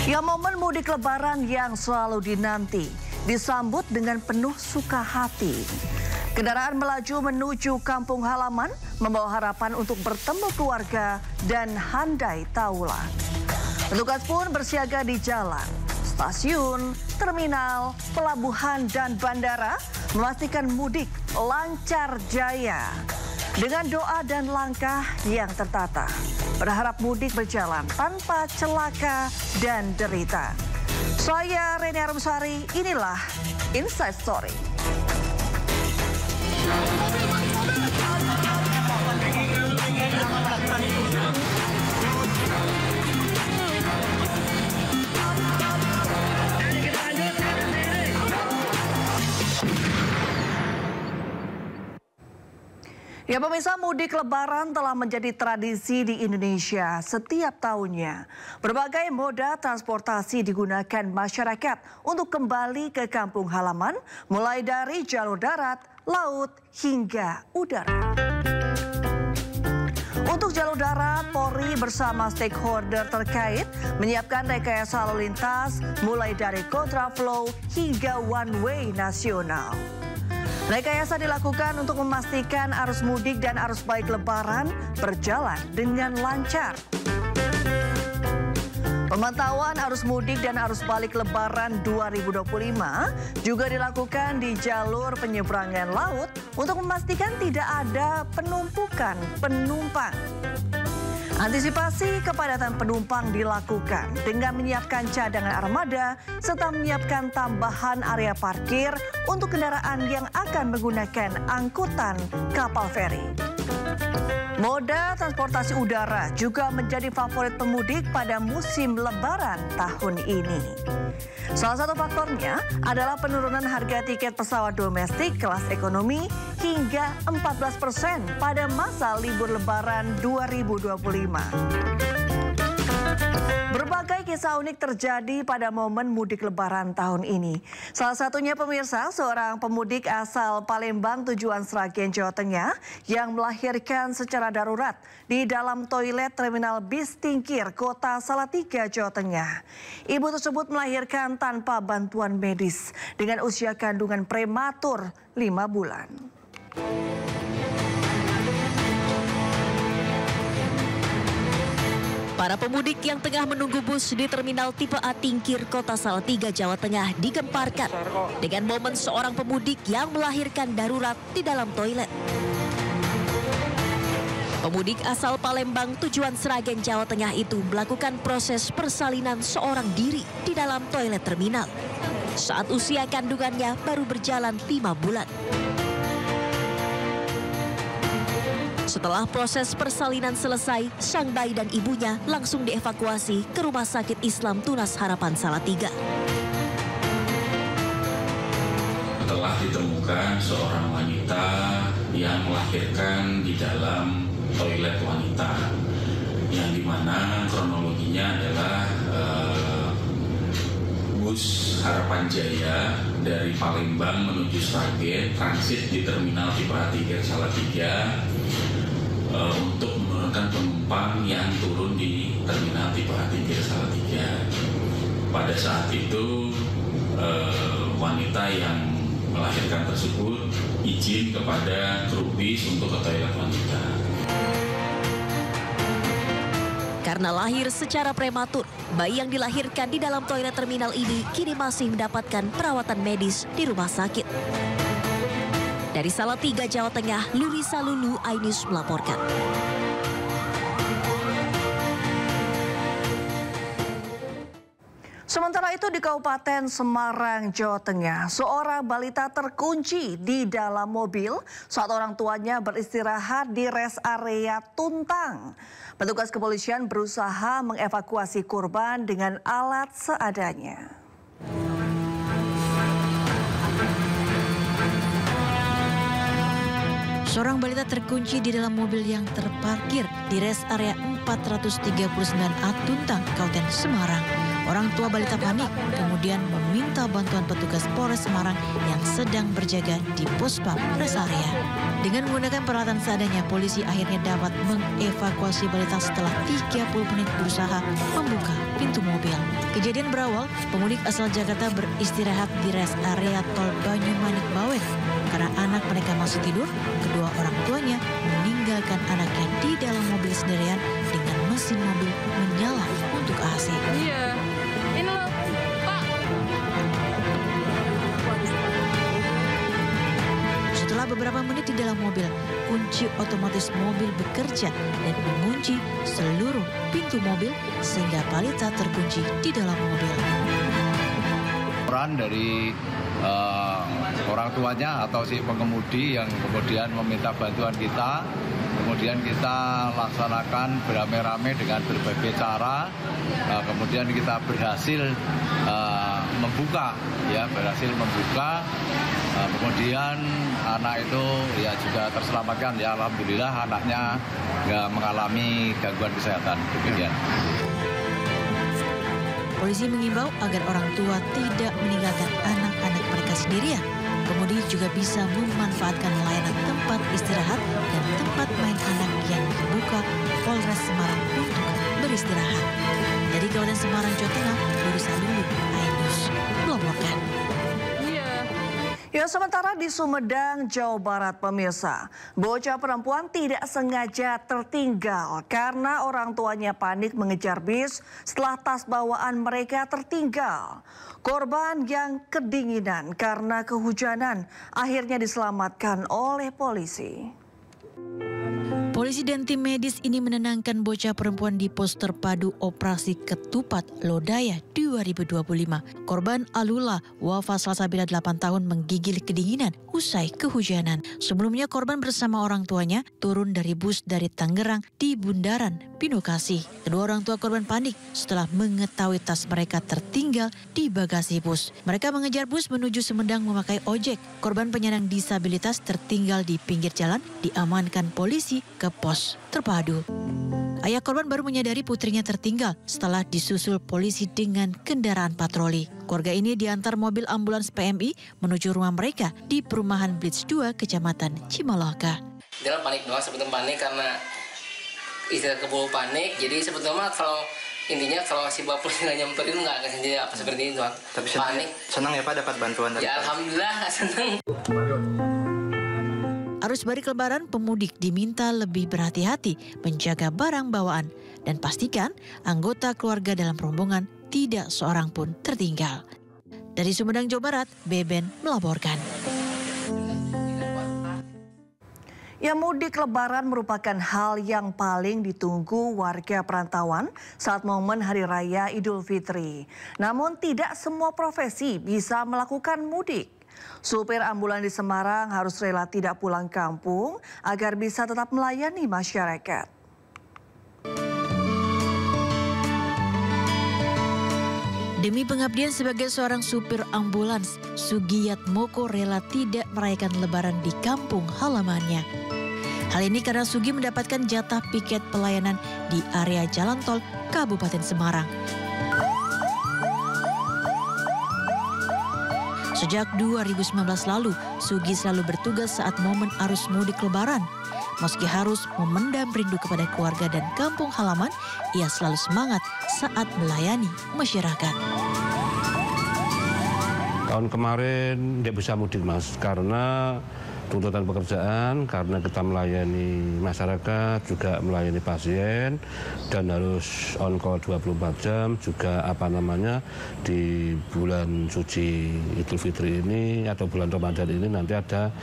Ya, momen mudik lebaran yang selalu dinanti disambut dengan penuh suka hati. Kendaraan melaju menuju kampung halaman membawa harapan untuk bertemu keluarga dan handai taulan. Petugas pun bersiaga di jalan, stasiun, terminal, pelabuhan dan bandara memastikan mudik lancar jaya. Dengan doa dan langkah yang tertata, berharap mudik berjalan tanpa celaka dan derita. Saya Reni Arumsari, inilah Inside Story. Ya pemirsa, mudik lebaran telah menjadi tradisi di Indonesia setiap tahunnya. Berbagai moda transportasi digunakan masyarakat untuk kembali ke kampung halaman, mulai dari jalur darat, laut, hingga udara. Untuk jalur darat, Polri bersama stakeholder terkait menyiapkan rekayasa lalu lintas mulai dari kontraflow hingga one way nasional. Rekayasa dilakukan untuk memastikan arus mudik dan arus balik lebaran berjalan dengan lancar. Pemantauan arus mudik dan arus balik lebaran 2025 juga dilakukan di jalur penyeberangan laut untuk memastikan tidak ada penumpukan penumpang. Antisipasi kepadatan penumpang dilakukan dengan menyiapkan cadangan armada serta menyiapkan tambahan area parkir untuk kendaraan yang akan menggunakan angkutan kapal feri. Moda transportasi udara juga menjadi favorit pemudik pada musim lebaran tahun ini. Salah satu faktornya adalah penurunan harga tiket pesawat domestik kelas ekonomi hingga 14% pada masa libur lebaran 2025. Berbagai kisah unik terjadi pada momen mudik lebaran tahun ini. Salah satunya pemirsa, seorang pemudik asal Palembang tujuan Sragen, Jawa Tengah yang melahirkan secara darurat di dalam toilet terminal bis Tingkir, Kota Salatiga, Jawa Tengah. Ibu tersebut melahirkan tanpa bantuan medis dengan usia kandungan prematur 5 bulan. Para pemudik yang tengah menunggu bus di terminal tipe A Tingkir, Kota Salatiga, Jawa Tengah digemparkan dengan momen seorang pemudik yang melahirkan darurat di dalam toilet. Pemudik asal Palembang tujuan Sragen, Jawa Tengah itu melakukan proses persalinan seorang diri di dalam toilet terminal saat usia kandungannya baru berjalan 5 bulan. Setelah proses persalinan selesai, sang bayi dan ibunya langsung dievakuasi ke Rumah Sakit Islam Tunas Harapan Salatiga. Telah ditemukan seorang wanita yang melahirkan di dalam toilet wanita, yang dimana kronologinya adalah bus Harapan Jaya dari Palembang menuju Sragen transit di terminal tipe A Tingkir Salatiga untuk menurunkan penumpang yang turun di terminal tipe A Tingkir Salatiga. Pada saat itu wanita yang melahirkan tersebut izin kepada kru bis untuk ke toilet wanita. Karena lahir secara prematur, bayi yang dilahirkan di dalam toilet terminal ini kini masih mendapatkan perawatan medis di rumah sakit. Dari Salatiga, Jawa Tengah, Lurisa Lulu Ainus melaporkan. Sementara itu di Kabupaten Semarang, Jawa Tengah, seorang balita terkunci di dalam mobil saat orang tuanya beristirahat di rest area Tuntang. Petugas kepolisian berusaha mengevakuasi korban dengan alat seadanya. Seorang balita terkunci di dalam mobil yang terparkir di rest area 439A Tuntang, Kabupaten Semarang. Orang tua balita panik, kemudian meminta meminta bantuan petugas Polres Semarang yang sedang berjaga di Puspam Rest Area. Dengan menggunakan peralatan seadanya, polisi akhirnya dapat mengevakuasi balita setelah 30 menit berusaha membuka pintu mobil. Kejadian berawal, pemudik asal Jakarta beristirahat di rest area tol Banyumanik Bawen. Karena anak mereka masih tidur, kedua orang tuanya meninggalkan anaknya di dalam mobil sendirian dengan mesin mobil menyala untuk AC. Iya, ini loh, Pak. Setelah beberapa menit di dalam mobil, kunci otomatis mobil bekerja dan mengunci seluruh pintu mobil sehingga balita terkunci di dalam mobil. Peran dari orang tuanya atau si pengemudi yang kemudian meminta bantuan kita, kemudian kita laksanakan beramai-ramai dengan berbagai cara, kemudian kita berhasil membuka, kemudian anak itu ya juga terselamatkan, ya alhamdulillah anaknya nggak mengalami gangguan kesehatan. Demikian. Polisi mengimbau agar orang tua tidak meninggalkan anak-anak mereka sendirian. Kemudi juga bisa memanfaatkan layanan tempat istirahat dan tempat main anak yang dibuka Polres Semarang untuk beristirahat. Dari Kabupaten Semarang, Jawa Tengah, Lurus Alulu, Ainus melaporkan. Ya, sementara di Sumedang, Jawa Barat, pemirsa, bocah perempuan tidak sengaja tertinggal karena orang tuanya panik mengejar bis setelah tas bawaan mereka tertinggal. Korban yang kedinginan karena kehujanan akhirnya diselamatkan oleh polisi. Polisi dan tim medis ini menenangkan bocah perempuan di pos terpadu operasi Ketupat Lodaya 2025. Korban Alula wafat Selasa bila 8 tahun menggigil kedinginan usai kehujanan. Sebelumnya korban bersama orang tuanya turun dari bus dari Tangerang di Bundaran Binokasi. Kedua orang tua korban panik setelah mengetahui tas mereka tertinggal di bagasi bus. Mereka mengejar bus menuju Sumedang memakai ojek. Korban penyandang disabilitas tertinggal di pinggir jalan diamankan polisi ke pos terpadu. Ayah korban baru menyadari putrinya tertinggal setelah disusul polisi dengan kendaraan patroli. Keluarga ini diantar mobil ambulans PMI menuju rumah mereka di perumahan Blitz 2, Kecamatan Cimalaka. Dia panik doang, sebetulnya panik karena istilah keburu panik. Jadi sebetulnya kalau intinya kalau si bapak nggak nyamperin nggak akan jadi apa seperti itu. Tapi panik. Senang ya Pak dapat bantuan dari Ya alhamdulillah senang. Arus balik Lebaran, pemudik diminta lebih berhati-hati menjaga barang bawaan dan pastikan anggota keluarga dalam rombongan tidak seorang pun tertinggal. Dari Sumedang, Jawa Barat, Beben melaporkan. Ya, mudik Lebaran merupakan hal yang paling ditunggu warga perantauan saat momen Hari Raya Idul Fitri. Namun tidak semua profesi bisa melakukan mudik. Supir ambulan di Semarang harus rela tidak pulang kampung agar bisa tetap melayani masyarakat. Demi pengabdian sebagai seorang supir ambulans, Sugiyat Moko rela tidak merayakan Lebaran di kampung halamannya. Hal ini karena Sugi mendapatkan jatah piket pelayanan di area jalan tol Kabupaten Semarang. Sejak 2019 lalu, Sugi selalu bertugas saat momen arus mudik Lebaran. Meski harus memendam rindu kepada keluarga dan kampung halaman, ia selalu semangat saat melayani masyarakat. Tahun kemarin tidak bisa mudik, Mas, karena tuntutan pekerjaan, karena kita melayani masyarakat, juga melayani pasien, dan harus on call 24 jam, juga di bulan suci Idul Fitri ini atau bulan Ramadan ini nanti ada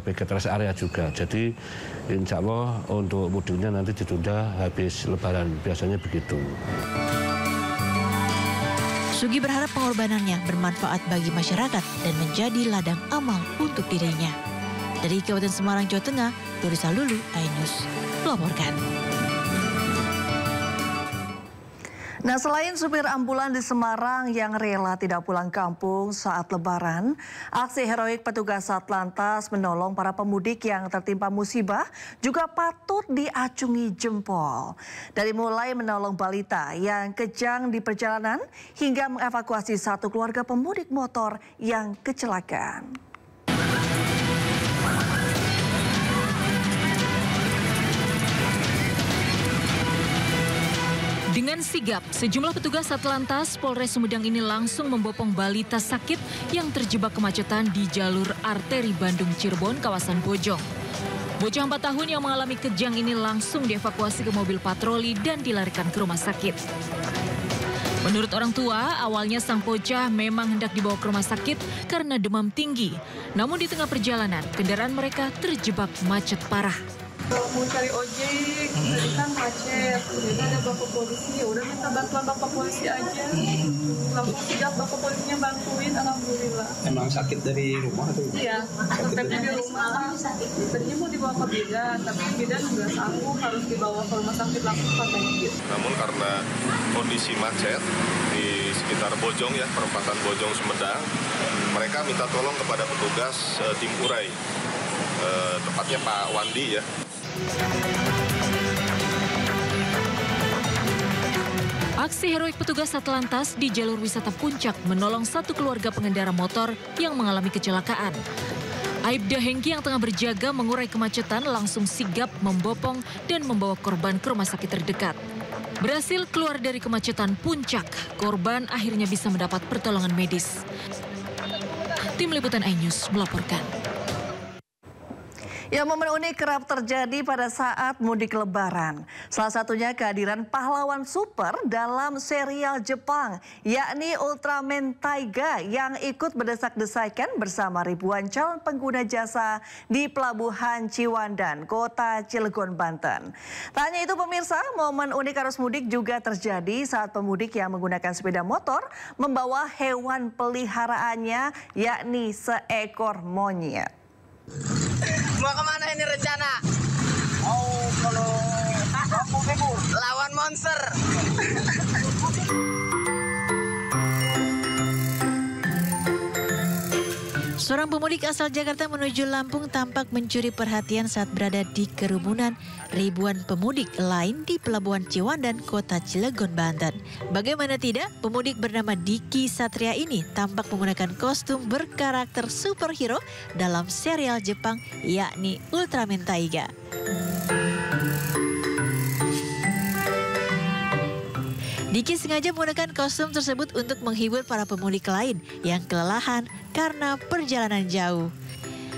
piket rest area juga. Jadi insya Allah untuk mudiknya nanti ditunda habis Lebaran, biasanya begitu. Sugi berharap pengorbanannya bermanfaat bagi masyarakat dan menjadi ladang amal untuk dirinya. Dari Kabupaten Semarang, Jawa Tengah, Dorisa Lulu, Ainus melaporkan. Nah, selain supir ambulan di Semarang yang rela tidak pulang kampung saat Lebaran, aksi heroik petugas Satlantas menolong para pemudik yang tertimpa musibah juga patut diacungi jempol. Dari mulai menolong balita yang kejang di perjalanan hingga mengevakuasi satu keluarga pemudik motor yang kecelakaan. Dengan sigap, sejumlah petugas Satlantas Polres Sumedang ini langsung membopong balita sakit yang terjebak kemacetan di jalur arteri Bandung-Cirebon, kawasan Bojong. Bocah 4 tahun yang mengalami kejang ini langsung dievakuasi ke mobil patroli dan dilarikan ke rumah sakit. Menurut orang tua, awalnya sang bocah memang hendak dibawa ke rumah sakit karena demam tinggi. Namun di tengah perjalanan, kendaraan mereka terjebak macet parah. Mau cari ojek, tadi kan macet, jadi ada bapak polisi, ya udah minta bantuan bapak polisi aja. Langsung sigap bapak polisinya bantuin, alhamdulillah. Emang sakit dari rumah tuh? Iya, sakitnya di rumah. Tadinya mau dibawa ke bidan, tapi bidan nggak sanggup, harus dibawa ke rumah sakit langsung katanya gitu. Namun karena kondisi macet di sekitar Bojong ya, perempatan Bojong Sumedang, mereka minta tolong kepada petugas tim Urai, tepatnya Pak Wandi ya. Aksi heroik petugas Satlantas di jalur wisata Puncak menolong satu keluarga pengendara motor yang mengalami kecelakaan. Aibda Hengki yang tengah berjaga mengurai kemacetan langsung sigap membopong dan membawa korban ke rumah sakit terdekat. Berhasil keluar dari kemacetan Puncak, korban akhirnya bisa mendapat pertolongan medis. Tim Liputan iNews melaporkan. Ya, momen unik kerap terjadi pada saat mudik Lebaran. Salah satunya kehadiran pahlawan super dalam serial Jepang, yakni Ultraman Taiga yang ikut berdesak-desakan bersama ribuan calon pengguna jasa di Pelabuhan Ciwandan, Kota Cilegon, Banten. Tak hanya itu pemirsa, momen unik arus mudik juga terjadi saat pemudik yang menggunakan sepeda motor membawa hewan peliharaannya, yakni seekor monyet. Mau kemana ini rencana? Kalau lawan monster. Seorang pemudik asal Jakarta menuju Lampung tampak mencuri perhatian saat berada di kerumunan ribuan pemudik lain di Pelabuhan Ciwandan, Kota Cilegon, Banten. Bagaimana tidak, pemudik bernama Diki Satria ini tampak menggunakan kostum berkarakter superhero dalam serial Jepang, yakni Ultraman Taiga. Diki sengaja menggunakan kostum tersebut untuk menghibur para pemudik lain yang kelelahan karena perjalanan jauh.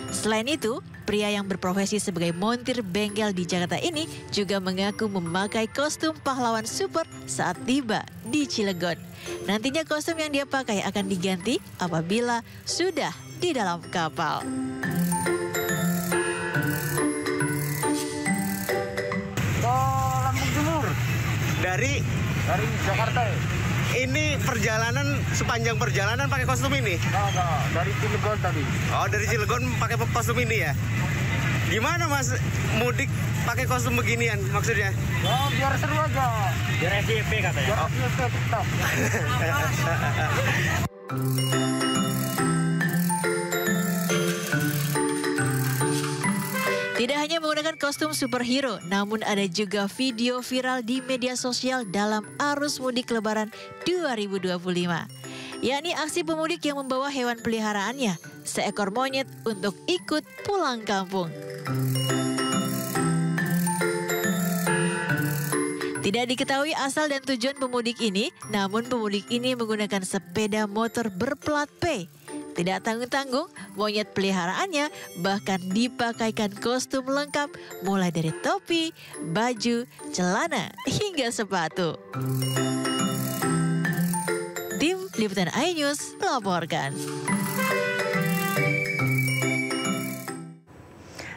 Selain itu, pria yang berprofesi sebagai montir bengkel di Jakarta ini juga mengaku memakai kostum pahlawan super saat tiba di Cilegon. Nantinya kostum yang dia pakai akan diganti apabila sudah di dalam kapal. Lampung Timur. Dari Jakarta. Ini perjalanan, sepanjang perjalanan pakai kostum ini? Enggak, dari Cilegon tadi. Oh, dari Cilegon pakai kostum ini ya? Gimana Mas mudik pakai kostum beginian maksudnya? Ya, biar seru aja. Biar FYP katanya. Oh. Tetap. Tidak hanya menggunakan kostum superhero, namun ada juga video viral di media sosial dalam arus mudik Lebaran 2025. Yakni aksi pemudik yang membawa hewan peliharaannya, seekor monyet untuk ikut pulang kampung. Tidak diketahui asal dan tujuan pemudik ini, namun pemudik ini menggunakan sepeda motor berplat P. Tidak tanggung-tanggung, monyet peliharaannya bahkan dipakaikan kostum lengkap mulai dari topi, baju, celana, hingga sepatu. Tim Liputan iNews melaporkan.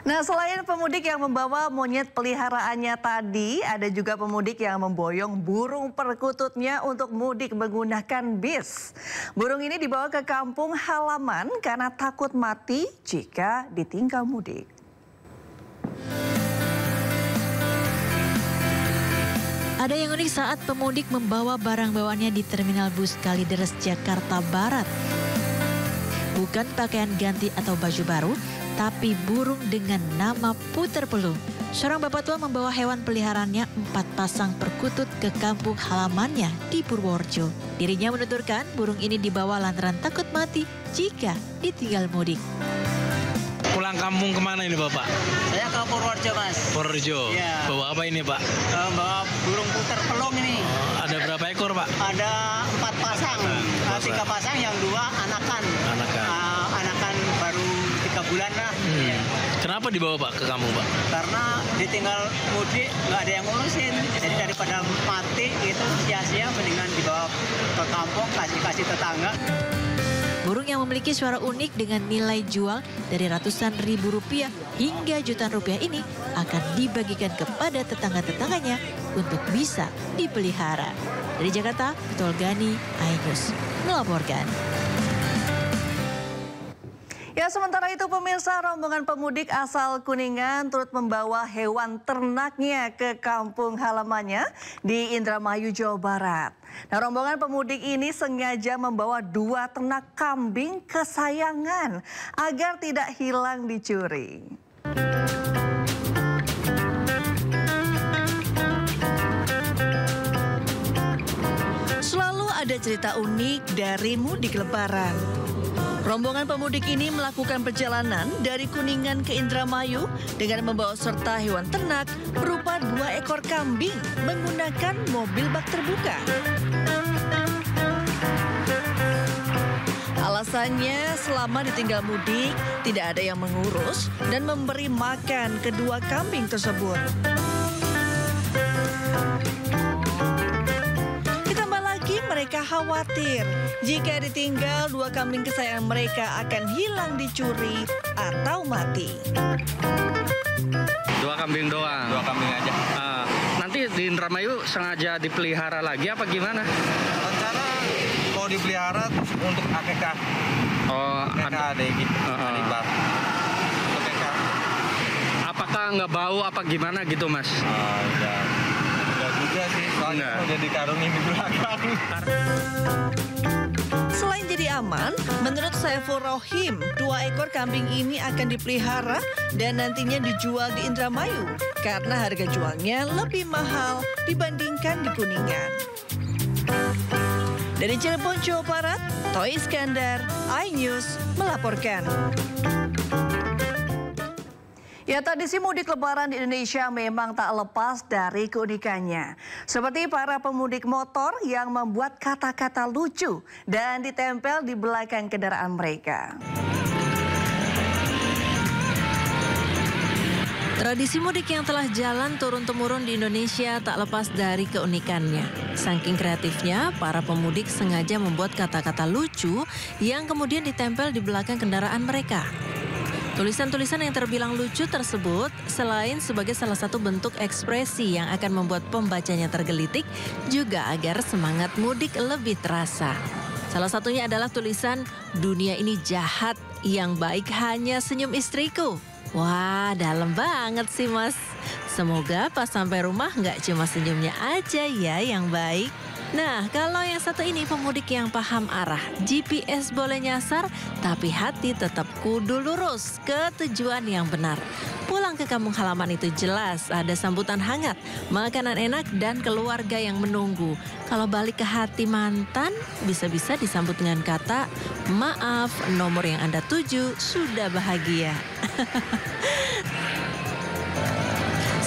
Nah, selain pemudik yang membawa monyet peliharaannya tadi, ada juga pemudik yang memboyong burung perkututnya untuk mudik menggunakan bis. Burung ini dibawa ke kampung halaman karena takut mati jika ditinggal mudik. Ada yang unik saat pemudik membawa barang bawaannya di Terminal Bus Kalideres, Jakarta Barat. Bukan pakaian ganti atau baju baru, tapi burung dengan nama Puter Pelung. Seorang bapak tua membawa hewan peliharaannya 4 pasang perkutut ke kampung halamannya di Purworejo. Dirinya menuturkan burung ini dibawa lantaran takut mati jika ditinggal mudik. Pulang kampung kemana ini Bapak? Saya ke Purworejo, Mas. Purworejo? Ya. Bawa apa ini Pak? Bawa burung puter pelung ini. Oh, ada berapa ekor Pak? Ada 4 pasang. 3 pasang, yang 2 anakan. Anakan baru 3 bulan lah. Kenapa dibawa Pak ke kampung Pak? Karena ditinggal mudik nggak ada yang ngurusin. Jadi daripada mati itu sia-sia, mendingan dibawa ke kampung, kasih tetangga. Burung yang memiliki suara unik dengan nilai jual dari ratusan ribu rupiah hingga jutaan rupiah ini akan dibagikan kepada tetangga-tetangganya untuk bisa dipelihara. Dari Jakarta, Betul Gani, iNews melaporkan. Ya, sementara itu pemirsa, rombongan pemudik asal Kuningan turut membawa hewan ternaknya ke kampung halamannya di Indramayu, Jawa Barat. Nah, rombongan pemudik ini sengaja membawa 2 ternak kambing kesayangan agar tidak hilang dicuri. Selalu ada cerita unik dari mudik Lebaran. Rombongan pemudik ini melakukan perjalanan dari Kuningan ke Indramayu dengan membawa serta hewan ternak berupa 2 ekor kambing menggunakan mobil bak terbuka. Alasannya selama ditinggal mudik tidak ada yang mengurus dan memberi makan kedua kambing tersebut. Mereka khawatir jika ditinggal 2 kambing kesayangan mereka akan hilang dicuri atau mati. 2 kambing doang? 2 kambing aja. Nanti di Indramayu sengaja dipelihara lagi apa gimana? Rencana mau dipelihara untuk akekah. Oh, akekah ada gitu. Adibar. Akekah. Apakah nggak bau apa gimana gitu Mas? Enggak juga sih, soalnya udah dikarungin di belakang. Selain jadi aman, menurut Saiful Rohim, 2 ekor kambing ini akan dipelihara dan nantinya dijual di Indramayu karena harga jualnya lebih mahal dibandingkan di Kuningan. Dari Cirebon, Jawa Barat, Toy Iskandar, iNews melaporkan. Ya, tradisi mudik Lebaran di Indonesia memang tak lepas dari keunikannya. Seperti para pemudik motor yang membuat kata-kata lucu dan ditempel di belakang kendaraan mereka. Tradisi mudik yang telah jalan turun-temurun di Indonesia tak lepas dari keunikannya. Saking kreatifnya, para pemudik sengaja membuat kata-kata lucu yang kemudian ditempel di belakang kendaraan mereka. Tulisan-tulisan yang terbilang lucu tersebut selain sebagai salah satu bentuk ekspresi yang akan membuat pembacanya tergelitik, juga agar semangat mudik lebih terasa. Salah satunya adalah tulisan, "Dunia ini jahat, yang baik hanya senyum istriku." Wah, dalam banget sih Mas. Semoga pas sampai rumah nggak cuma senyumnya aja ya yang baik. Nah, kalau yang satu ini pemudik yang paham arah, GPS boleh nyasar, tapi hati tetap kudu lurus ke tujuan yang benar. Pulang ke kampung halaman itu jelas ada sambutan hangat, makanan enak dan keluarga yang menunggu. Kalau balik ke hati mantan, bisa-bisa disambut dengan kata, "Maaf, nomor yang Anda tuju sudah bahagia."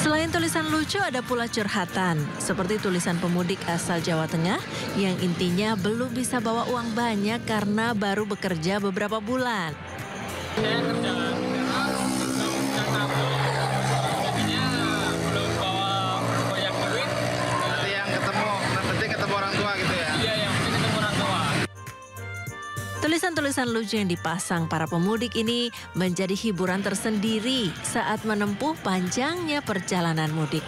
Selain tulisan lucu, ada pula curhatan. Seperti tulisan pemudik asal Jawa Tengah yang intinya belum bisa bawa uang banyak karena baru bekerja beberapa bulan. Saya kerja jadinya belum bawa banyak duit. Yang ketemu orang tua gitu ya? Iya, yang penting ketemu orang tua. Tulisan-tulisan lucu yang dipasang para pemudik ini menjadi hiburan tersendiri saat menempuh panjangnya perjalanan mudik.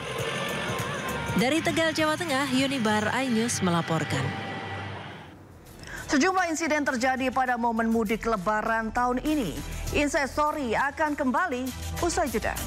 Dari Tegal, Jawa Tengah, Yunibar, iNews melaporkan. Sejumlah insiden terjadi pada momen mudik Lebaran tahun ini. Inside Story akan kembali usai jeda.